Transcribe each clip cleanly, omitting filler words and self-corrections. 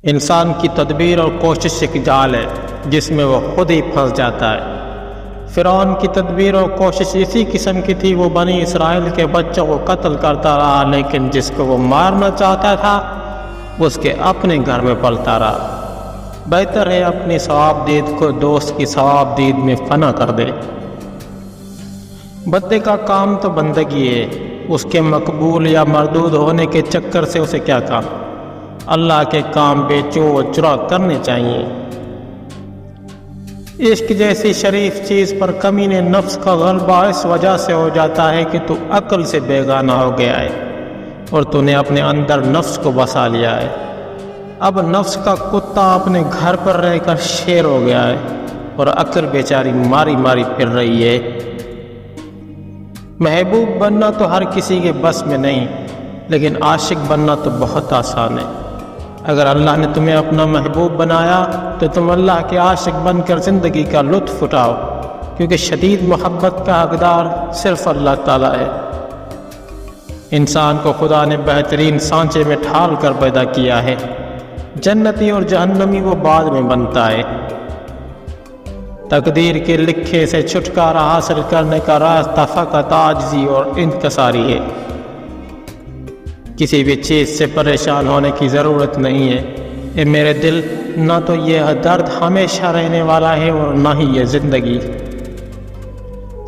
انسان کی تدبیر اور کوشش ایک جال ہے جس میں وہ خود ہی پھنس جاتا ہے۔ فرعون کی تدبیر اور کوشش اسی قسم کی تھی۔ وہ بنی اسرائیل کے بچوں کو قتل کرتا رہا، لیکن جس کو وہ مارنا چاہتا تھا اس کے اپنے گھر میں پلتا رہا۔ بہتر ہے اپنی ثواب دید کو دوست کی ثواب دید میں فنا کر دے۔ بندے کا کام تو بندگی ہے، اس کے مقبول یا مردود ہونے کے چکر سے اسے کیا کام۔ اللہ کے کام بے چو چرا کرنے چاہیے۔ عشق جیسی شریف چیز پر کمینے نفس کا غلبہ اس وجہ سے ہو جاتا ہے کہ تو عقل سے بیگانہ ہو گیا ہے اور تو نے اپنے اندر نفس کو بسا لیا ہے۔ اب نفس کا کتا اپنے گھر پر رہ کر شیر ہو گیا ہے اور عقل بیچاری ماری ماری پھر رہی ہے۔ محبوب بننا تو ہر کسی کے بس میں نہیں، لیکن عاشق بننا تو بہت آسان ہے۔ اگر اللہ نے تمہیں اپنا محبوب بنایا تو تم اللہ کے عاشق بن کر زندگی کا لطف اٹھاؤ، کیونکہ شدید محبت کا حقدار صرف اللہ تعالیٰ ہے۔ انسان کو خدا نے بہترین سانچے میں ڈھال کر پیدا کیا ہے، جنتی اور جہنمی وہ بعد میں بنتا ہے۔ تقدیر کے لکھے سے چھٹکارا حاصل کرنے کا راستہ فقط عاجزی اور انکساری ہے۔ کسی بھی چیز سے پریشان ہونے کی ضرورت نہیں ہے۔ اے میرے دل، نہ تو یہ درد ہمیشہ رہنے والا ہے اور نہ ہی یہ زندگی۔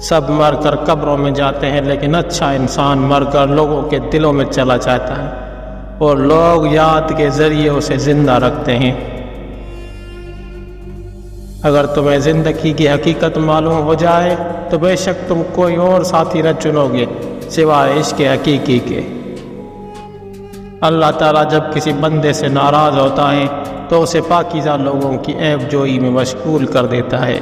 سب مر کر قبروں میں جاتے ہیں، لیکن اچھا انسان مر کر لوگوں کے دلوں میں چلا جاتا ہے اور لوگ یاد کے ذریعے اسے زندہ رکھتے ہیں۔ اگر تمہیں زندگی کی حقیقت معلوم ہو جائے تو بے شک تم کوئی اور ساتھی نہ چنو گے سوائے عشق حقیقی کے۔ اللہ تعالیٰ جب کسی بندے سے ناراض ہوتا ہے تو اسے پاکیزہ لوگوں کی عیب جوئی میں مشغول کر دیتا ہے۔